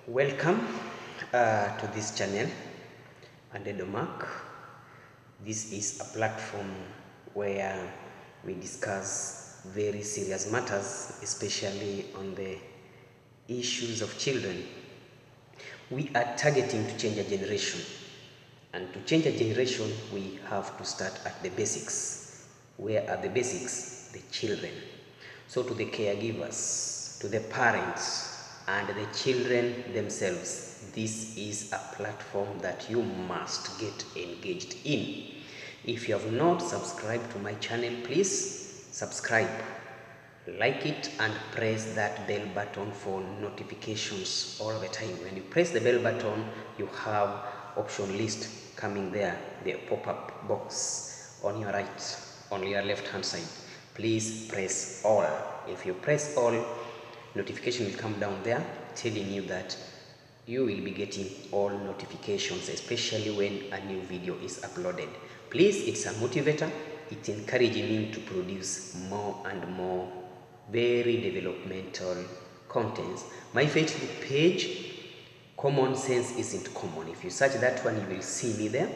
Welcome to this channel, Untitled Mark. This is a platform where we discuss very serious matters, especially on the issues of children. We are targeting to change a generation, and to change a generation, we have to start at the basics. Where are the basics? The children. So to the caregivers, to the parents, and the children themselves, this is a platform that you must get engaged in. If you have not subscribed to my channel, please subscribe, like it, and press that bell button for notifications all the time. When you press the bell button, you have option list coming there, the pop-up box on your right, on your left hand side. Please press all. If you press all, notification will come down there telling you that you will be getting all notifications, especially when a new video is uploaded. Please, it's a motivator. It encourages me to produce more and more very developmental contents. My Facebook page, Common Sense Isn't Common. If you search that one, you will see me there.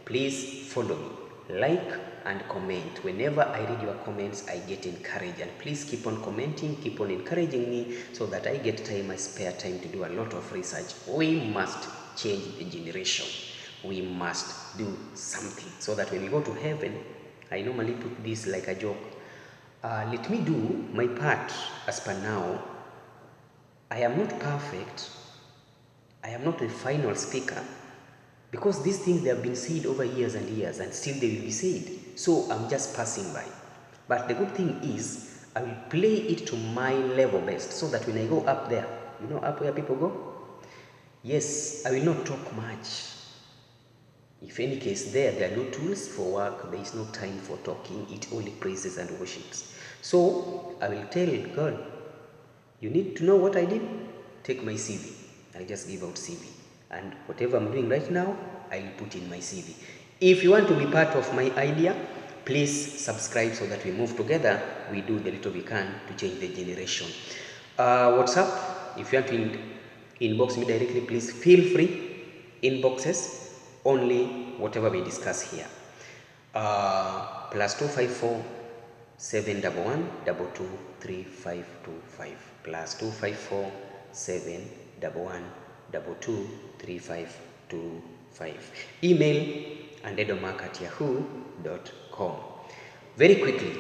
Please follow me, like and comment. Whenever I read your comments, I get encouraged, and please keep on commenting, keep on encouraging me so that I get time, I spare time to do a lot of research. We must change the generation. We must do something so that when we go to heaven, I normally put this like a joke. Let me do my part as per now. I am not perfect. I am not the final speaker, because these things, they have been said over years and years, and still they will be said. So I'm just passing by. But the good thing is, I will play it to my level best, so that when I go up there, you know, up where people go, yes, I will not talk much. If any case, there are no tools for work, there is no time for talking, it only praises and worships. So I will tell God, you need to know what I did? Take my CV. I'll just give out CV. And whatever I'm doing right now, I'll put in my CV. If you want to be part of my idea, please subscribe so that we move together. We do the little we can to change the generation. WhatsApp, if you want to inbox me directly, please feel free. Inboxes, only whatever we discuss here. Plus 254 711 223525 plus 254 711 223525. Email untitled@yahoo.com. Very quickly,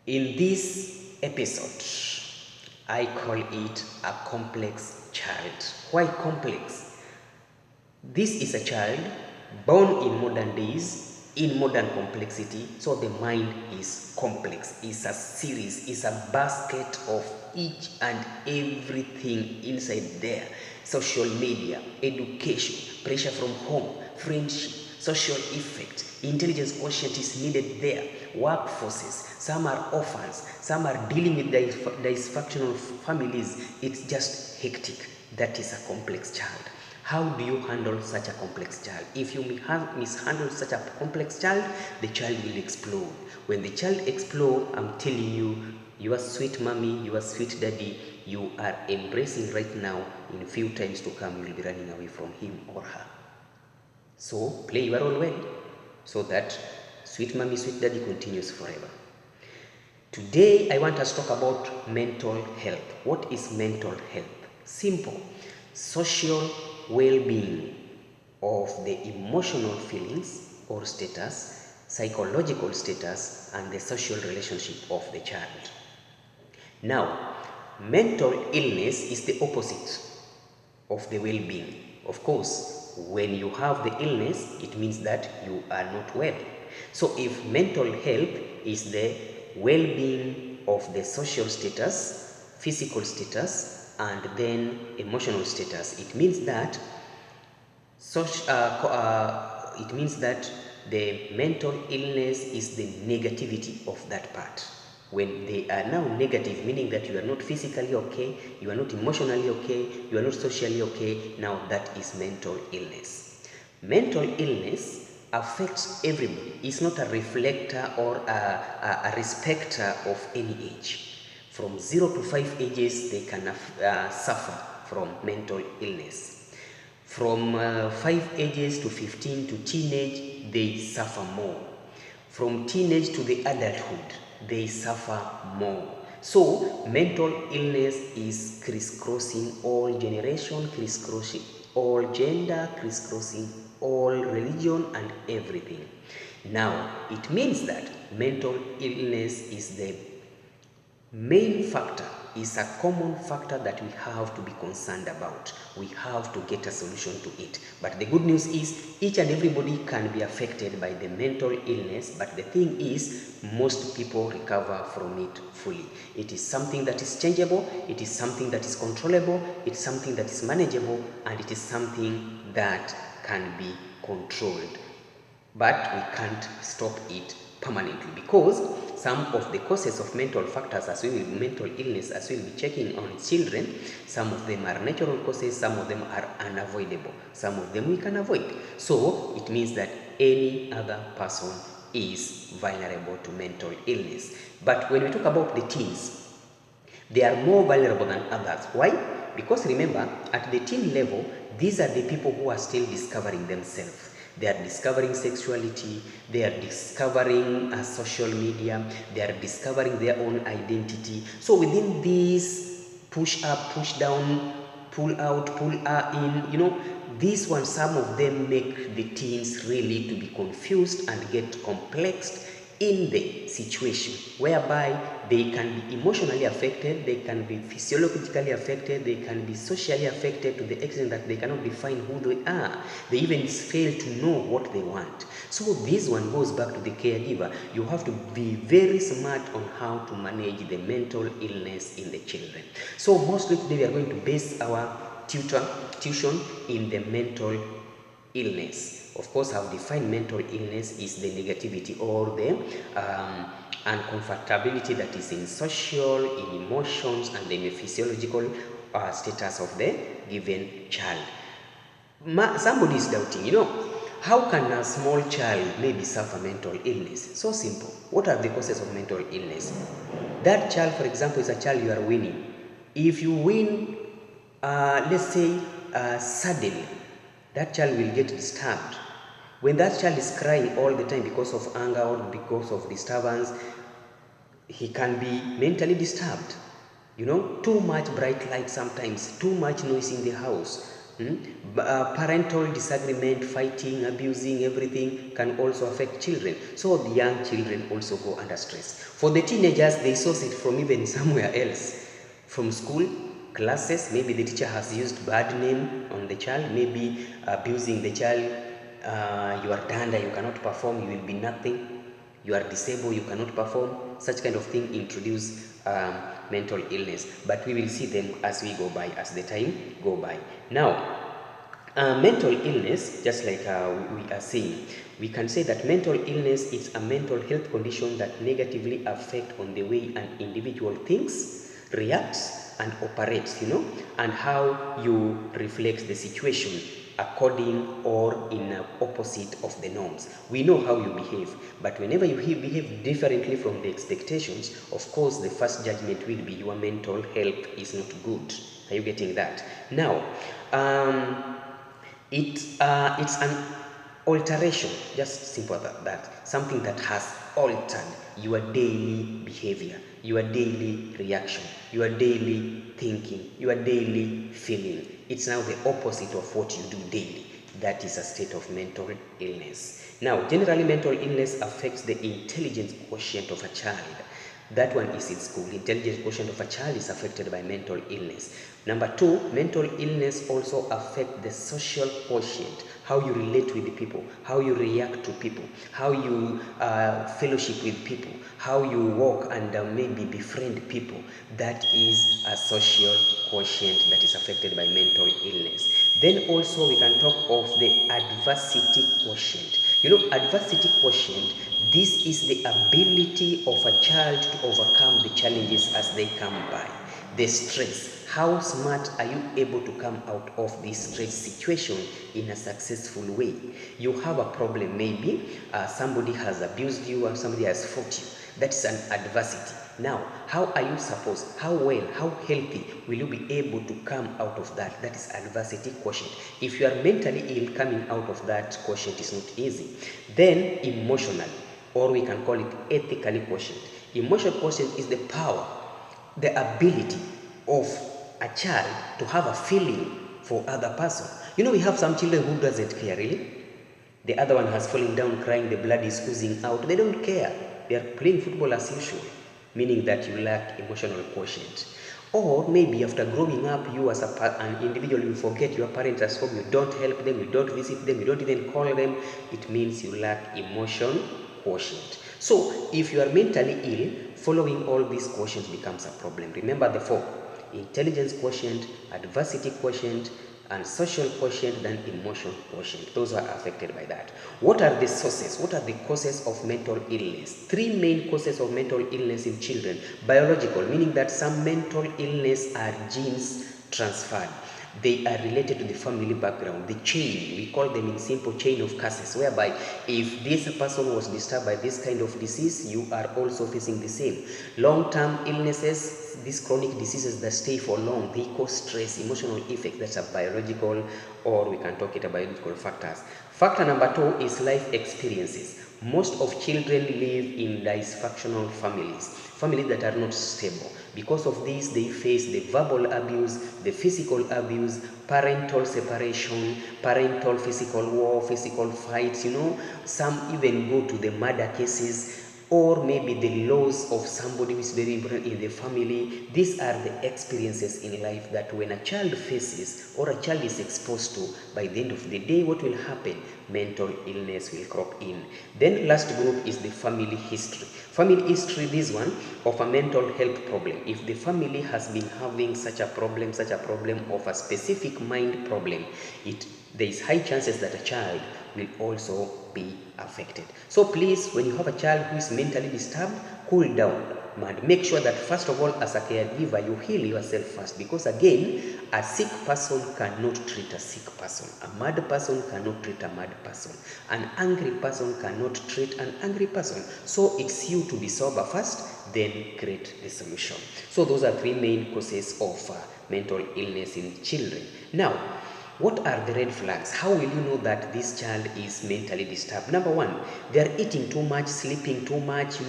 in this episode, I call it a complex child. Why complex? This is a child born in modern days, in modern complexity, so the mind is complex. It's a series, it's a basket of each and everything inside there. Social media, education, pressure from home, friendship, social effect, intelligence quotient is needed there, workforces, some are orphans, some are dealing with dysfunctional families. It's just hectic. That is a complex child. How do you handle such a complex child? If you mishandle such a complex child, the child will explode. When the child explodes, I'm telling you, your sweet mommy, your sweet daddy, you are embracing right now. In a few times to come, you will be running away from him or her. So play your role well, so that sweet mommy, sweet daddy continues forever. Today, I want us to talk about mental health. What is mental health? Simple. Social well-being of the emotional feelings or status, psychological status, and the social relationship of the child. Now, mental illness is the opposite of the well-being. Of course, when you have the illness, it means that you are not well. So if mental health is the well-being of the social status, physical status, and then emotional status, it means that the mental illness is the negativity of that part. When they are now negative, meaning that you are not physically okay, you are not emotionally okay, you are not socially okay, now that is mental illness. Mental illness affects everybody. It's not a reflector or a respecter of any age. From 0 to 5 ages, they can suffer from mental illness. From 5 ages to 15 to teenage, they suffer more. From teenage to the adulthood, they suffer more. So mental illness is crisscrossing all generation, crisscrossing all gender, crisscrossing all religion and everything. Now, it means that mental illness is the main factor, is a common factor that we have to be concerned about. We have to get a solution to it. But the good news is each and everybody can be affected by the mental illness, but the thing is most people recover from it fully. It is something that is changeable, it is something that is controllable, it's something that is manageable, and it is something that can be controlled. But we can't stop it permanently, because some of the causes of mental factors mental illness, as we'll be checking on children, some of them are natural causes, some of them are unavoidable, some of them we can avoid. So it means that any other person is vulnerable to mental illness. But when we talk about the teens, they are more vulnerable than others. Why? Because remember, at the teen level, these are the people who are still discovering themselves. They are discovering sexuality, they are discovering social media, they are discovering their own identity. So within this push up, push down, pull out, pull in, these ones, some of them make the teens really to be confused and get complexed in the situation, whereby they can be emotionally affected, they can be physiologically affected, they can be socially affected to the extent that they cannot define who they are. They even fail to know what they want. So this one goes back to the caregiver. You have to be very smart on how to manage the mental illness in the children. So mostly today we are going to base our tuition in the mental illness. Of course, I've defined mental illness is the negativity or the uncomfortability that is in social, in emotions, and in the physiological status of the given child. Somebody is doubting, how can a small child maybe suffer mental illness? So simple. What are the causes of mental illness? That child, for example, is a child you are winning. If you win, let's say, suddenly, that child will get disturbed. When that child is crying all the time because of anger or because of disturbance, he can be mentally disturbed. Too much bright light sometimes, too much noise in the house. Parental disagreement, fighting, abusing, everything can also affect children. So the young children also go under stress. For the teenagers, they source it from even somewhere else. From school, classes, maybe the teacher has used bad name on the child, maybe abusing the child. You are danda, you cannot perform, you will be nothing. You are disabled, you cannot perform. Such kind of thing introduce mental illness. But we will see them as we go by, as the time go by. Now, mental illness, just like we are saying, we can say that mental illness is a mental health condition that negatively affects on the way an individual thinks, reacts, and operates, and how you reflect the situation according or in opposite of the norms. We know how you behave, but whenever you behave differently from the expectations, of course, the first judgment will be your mental health is not good. Are you getting that? Now, it's an alteration, just simple as that, something that has altered your daily behavior, your daily reaction, your daily thinking, your daily feeling. It's now the opposite of what you do daily. That is a state of mental illness. Now, generally, mental illness affects the intelligence quotient of a child. That one is in school. Intelligence quotient of a child is affected by mental illness. Number two, mental illness also affects the social quotient, how you relate with the people, how you react to people, how you fellowship with people, how you walk and maybe befriend people. That is a social quotient that is affected by mental illness. Then also we can talk of the adversity quotient. Adversity quotient, this is the ability of a child to overcome the challenges as they come by. The stress, how smart are you able to come out of this stress situation in a successful way? You have a problem, maybe somebody has abused you or somebody has fought you. That's an adversity. Now, how are you supposed, how well, how healthy will you be able to come out of that? That is adversity quotient. If you are mentally ill, coming out of that quotient is not easy. Then emotionally, or we can call it ethically quotient. Emotional quotient is the power, the ability of a child to have a feeling for other person. You know, we have some children who doesn't care really. The other one has fallen down crying, the blood is oozing out. They don't care. They are playing football as usual, meaning that you lack emotional quotient. Or maybe after growing up, you as an individual, you forget your parents at home, you don't help them, you don't visit them, you don't even call them. It means you lack emotion quotient. So if you are mentally ill, following all these quotients becomes a problem. Remember the four: intelligence quotient, adversity quotient, and social quotient, then emotional quotient. Those are affected by that. What are the sources? What are the causes of mental illness? Three main causes of mental illness in children. Biological, meaning that some mental illness are genes transferred. They are related to the family background, the chain. We call them in simple chain of curses, whereby if this person was disturbed by this kind of disease, you are also facing the same. Long-term illnesses, these chronic diseases that stay for long, they cause stress, emotional effects. That's a biological, or we can talk it about biological factors. Factor number two is life experiences. Most of children live in dysfunctional families that are not stable. Because of this, they face the verbal abuse, the physical abuse, parental separation, parental physical war, physical fights, some even go to the murder cases, or maybe the loss of somebody who is very important in the family. These are the experiences in life that when a child faces or a child is exposed to, by the end of the day, what will happen? Mental illness will crop in. Then last group is the family history. Family history, this one, of a mental health problem. If the family has been having such a problem of a specific mind problem, there is high chances that a child will also be affected. So please, when you have a child who is mentally disturbed, cool down and make sure that first of all, as a caregiver, you heal yourself first, because again, a sick person cannot treat a sick person. A mad person cannot treat a mad person. An angry person cannot treat an angry person. So it's you to be sober first, then create the solution. So those are three main causes of mental illness in children. Now, what are the red flags? How will you know that this child is mentally disturbed? Number one, they are eating too much, sleeping too much,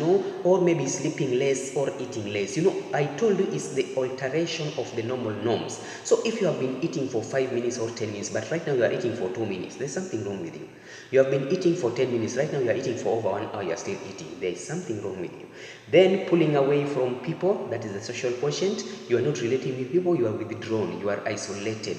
or maybe sleeping less or eating less. I told you it's the alteration of the normal norms. So if you have been eating for 5 minutes or 10 minutes, but right now you are eating for 2 minutes, there's something wrong with you. You have been eating for 10 minutes, right now you are eating for over 1 hour, you are still eating. There is something wrong with you. Then pulling away from people, that is the social quotient. You are not relating with people, you are withdrawn, you are isolated.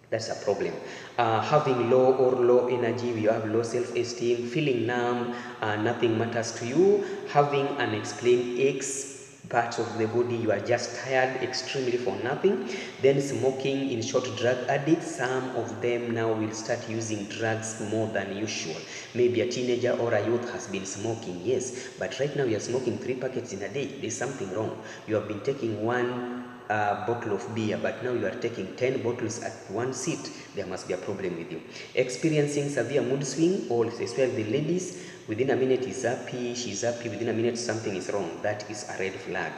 That's a problem. Having low energy, you have low self-esteem, feeling numb, nothing matters to you, having unexplained aches, parts of the body, you are just tired extremely for nothing. Then smoking, in short, drug addicts. Some of them now will start using drugs more than usual. Maybe a teenager or a youth has been smoking, yes, but right now you are smoking 3 packets in a day. There's something wrong. You have been taking one bottle of beer, but now you are taking 10 bottles at one sit. There must be a problem with you. Experiencing severe mood swing, or especially the ladies, within a minute he's happy, she's happy, within a minute something is wrong. That is a red flag.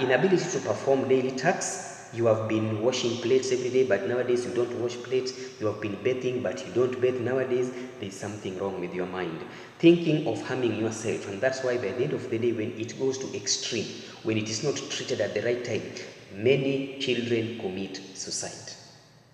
Inability to perform daily tasks. You have been washing plates every day, but nowadays you don't wash plates. You have been bathing, but you don't bathe nowadays. There is something wrong with your mind. Thinking of harming yourself, and that's why by the end of the day, when it goes to extreme, when it is not treated at the right time, many children commit suicide.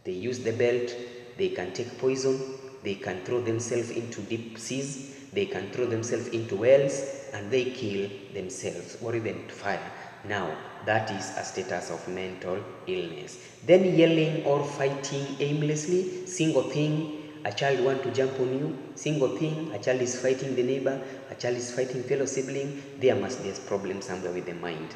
They use the belt, they can take poison, they can throw themselves into deep seas, they can throw themselves into wells, and they kill themselves, or even fire. Now, that is a status of mental illness. Then yelling or fighting aimlessly, single thing, a child wants to jump on you, single thing, a child is fighting the neighbor, a child is fighting fellow sibling, there must be a problem somewhere with the mind.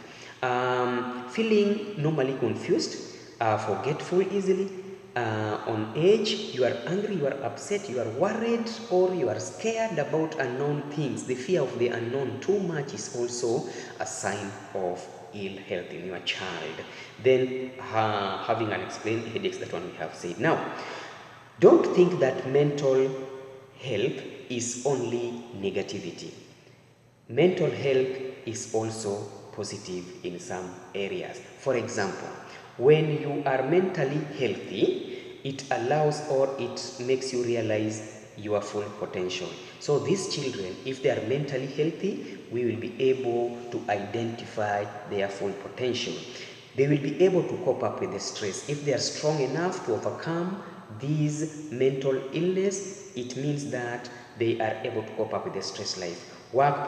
Feeling normally confused, forgetful easily, on edge, you are angry, you are upset, you are worried, or you are scared about unknown things. The fear of the unknown too much is also a sign of ill health in your child. Then having unexplained headaches, that one we have said. Now, don't think that mental health is only negativity. Mental health is also positive in some areas. For example, when you are mentally healthy, it allows or it makes you realize your full potential. So these children, if they are mentally healthy, we will be able to identify their full potential. They will be able to cope up with the stress. If they are strong enough to overcome these mental illness, it means that they are able to cope up with the stress life. Work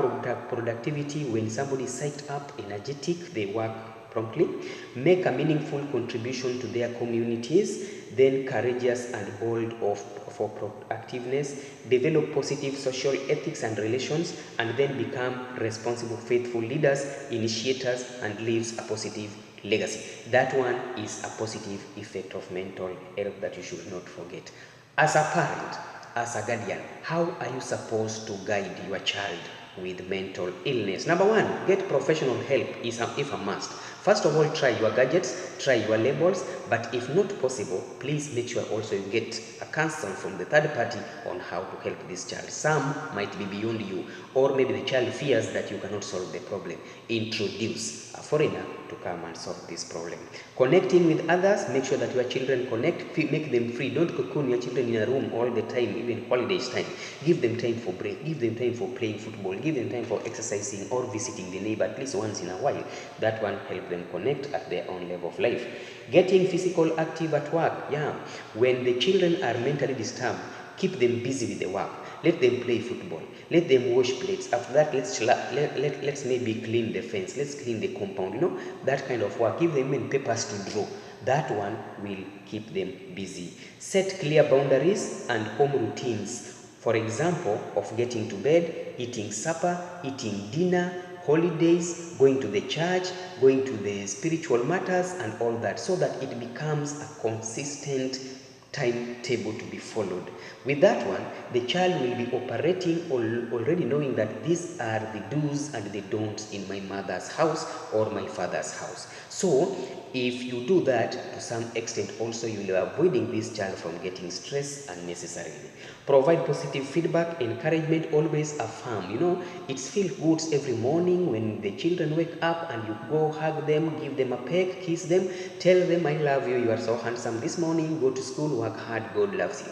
productivity, when somebody is psyched up, energetic, they work promptly. Make a meaningful contribution to their communities, then courageous and bold for proactiveness. Develop positive social ethics and relations, and then become responsible, faithful leaders, initiators, and leaves a positive legacy. That one is a positive effect of mental health that you should not forget. As a parent, as a guardian, how are you supposed to guide your child with mental illness? Number one, get professional help if a must. First of all, try your gadgets, try your labels, but if not possible, please make sure also you get a counsel from the third party on how to help this child. Some might be beyond you, or maybe the child fears that you cannot solve the problem. Introduce a foreigner to come and solve this problem. Connecting with others, make sure that your children connect, make them free. Don't cocoon your children in a room all the time, even holidays time. Give them time for break, give them time for playing football, give them time for exercising or visiting the neighbor at least once in a while. That one helps them connect at their own level of life. Getting physical active at work, when the children are mentally disturbed, keep them busy with the work. Let them play football. Let them wash plates. After that, let's maybe clean the fence. Let's clean the compound. That kind of work. Give them even papers to draw. That one will keep them busy. Set clear boundaries and home routines. For example, of getting to bed, eating supper, eating dinner, holidays, going to the church, going to the spiritual matters and all that, so that it becomes a consistent timetable to be followed. With that one, the child will be operating already knowing that these are the do's and the don'ts in my mother's house or my father's house. So if you do that, to some extent also you will be avoiding this child from getting stressed unnecessarily. Provide positive feedback, encouragement, always affirm. It's feel good every morning when the children wake up and you go hug them, give them a peck, kiss them, tell them I love you, you are so handsome this morning, go to school, work hard, God loves you.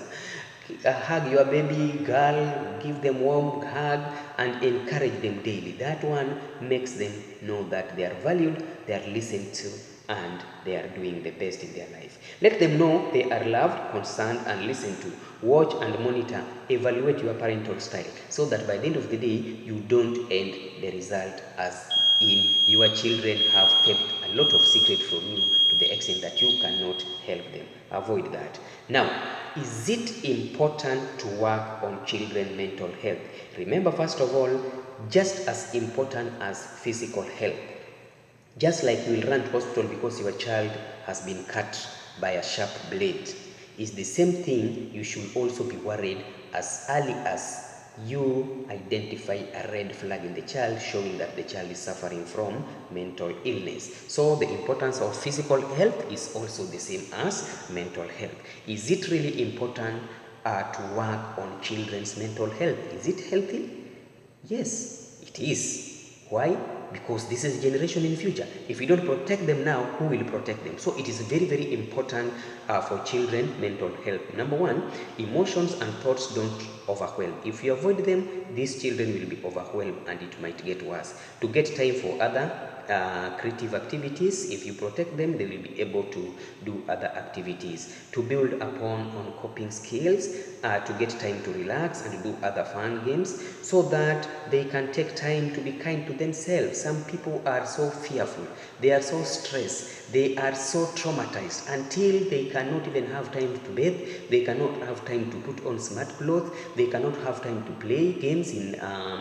Hug your baby girl, give them warm hug and encourage them daily. That one makes them know that they are valued, they are listened to, and they are doing the best in their life. Let them know they are loved, concerned, and listened to. Watch and monitor, evaluate your parental style, so that by the end of the day, you don't end the result as in your children have kept a lot of secret from you to the extent that you cannot help them. Avoid that. Now, is it important to work on children's mental health? Remember, first of all, just as important as physical health. Just like you will run to hospital because your child has been cut by a sharp blade, is the same thing you should also be worried as early as you identify a red flag in the child showing that the child is suffering from mental illness. So the importance of physical health is also the same as mental health. Is it really important to work on children's mental health? Is it healthy? Yes, it is. Why? Because this is generation in future. If we don't protect them now, who will protect them? So it is very, very important for children mental health. Number one, emotions and thoughts don't overwhelm. If you avoid them, these children will be overwhelmed and it might get worse. To get time for other creative activities, if you protect them, they will be able to do other activities. To build upon on coping skills, to get time to relax and do other fun games, so that they can take time to be kind to themselves. Some people are so fearful, they are so stressed, they are so traumatized until they cannot even have time to bathe, they cannot have time to put on smart clothes, they cannot have time to play games in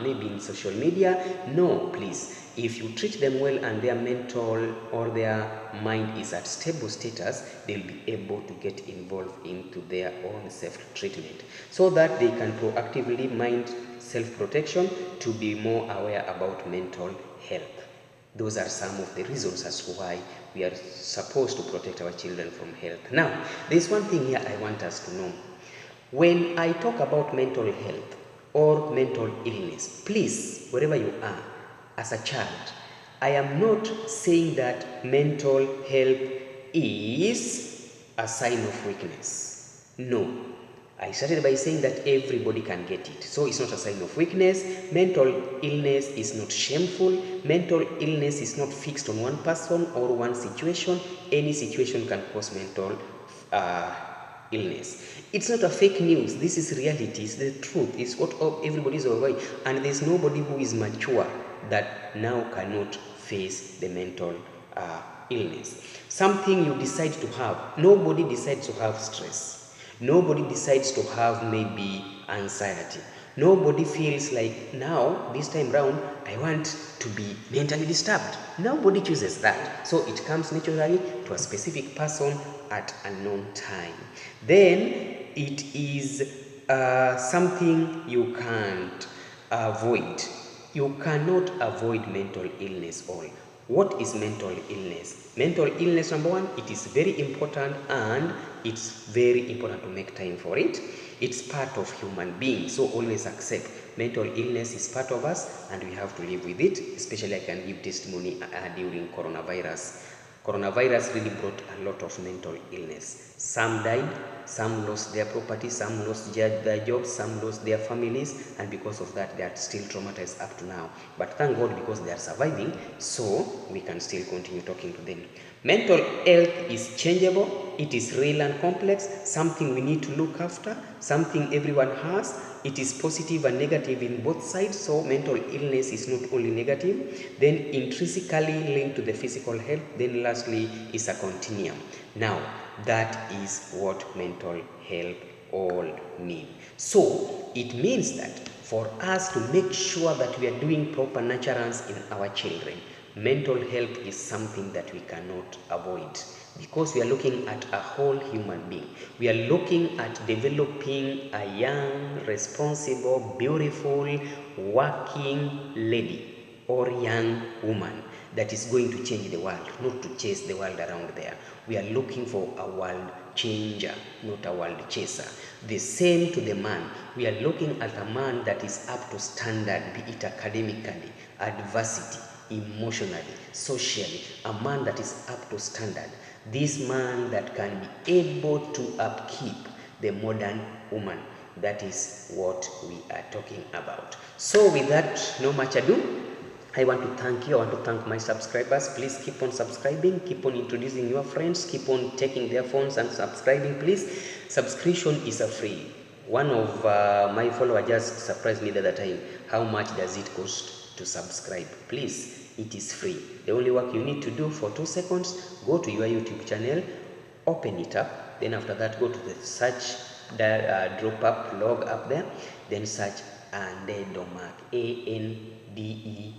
maybe in social media. No, please. If you treat them well and their mental or their mind is at stable status, they'll be able to get involved into their own self-treatment, so that they can proactively mind self-protection to be more aware about mental health. Those are some of the reasons as to why we are supposed to protect our children from health. Now, there's one thing here I want us to know. When I talk about mental health or mental illness, please, wherever you are, as a child, I am not saying that mental health is a sign of weakness. No. I started by saying that everybody can get it. So it's not a sign of weakness. Mental illness is not shameful. Mental illness is not fixed on one person or one situation. Any situation can cause mental illness. It's not a fake news. This is reality. It's the truth. It's what everybody is aware. And there's nobody who is mature that now cannot face the mental illness. Something you decide to have. Nobody decides to have stress. Nobody decides to have maybe anxiety. Nobody feels like now, this time round, I want to be mentally disturbed. Nobody chooses that. So it comes naturally to a specific person at a known time. Then it is something you can't avoid. You cannot avoid mental illness all. What is mental illness? Mental illness, number one, it is very important, and it's very important to make time for it. It's part of human being, so always accept mental illness is part of us and we have to live with it. Especially I can give testimony during coronavirus. Coronavirus really brought a lot of mental illness. Some died, some lost their property, some lost their jobs, some lost their families, and because of that they are still traumatized up to now. But thank God, because they are surviving, so we can still continue talking to them. Mental health is changeable, it is real and complex, something we need to look after, something everyone has. It is positive and negative in both sides, so mental illness is not only negative, then intrinsically linked to the physical health, then lastly is a continuum. Now, that is what mental health all mean. So, it means that for us to make sure that we are doing proper nurturance in our children, mental health is something that we cannot avoid, because we are looking at a whole human being. We are looking at developing a young, responsible, beautiful, working lady or young woman that is going to change the world, not to chase the world around there. We are looking for a world changer, not a world chaser. The same to the man. We are looking at a man that is up to standard, be it academically, adversity, emotionally, socially, a man that is up to standard. This man that can be able to upkeep the modern woman. That is what we are talking about. So with that, no much ado, I want to thank you. I want to thank my subscribers. Please keep on subscribing, keep on introducing your friends, keep on taking their phones and subscribing, please. Subscription is a free. One of my followers just surprised me the other time. How much does it cost to subscribe? Please, it is free. The only work you need to do for 2 seconds, go to your YouTube channel, open it up, then after that go to the search, drop up, log up there, then search Andedo Mark, ANDEDO.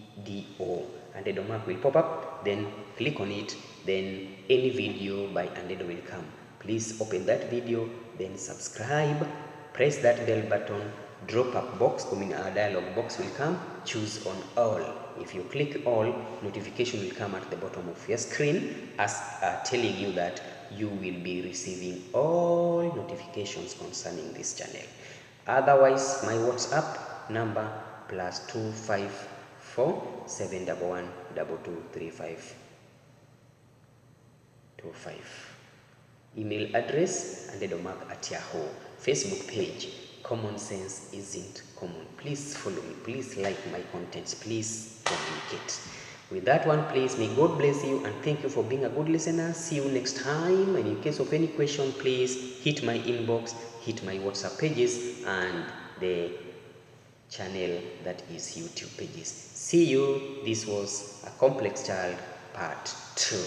Andedo Mark will pop up, then click on it, then any video by Andedo will come. Please open that video, then subscribe, press that bell button, drop up box, dialog box will come, choose on all. If you click all, notification will come at the bottom of your screen as telling you that you will be receiving all notifications concerning this channel. Otherwise, my WhatsApp number +254 711 223525. Email address andedomark@yahoo. Facebook page, Common Sense Isn't Common. Please follow me. Please like my contents. Please communicate. With that one, please, may God bless you and thank you for being a good listener. See you next time. And in case of any question, please hit my inbox, hit my WhatsApp pages and the channel that is YouTube pages. See you. This was A Complex Child Part 2.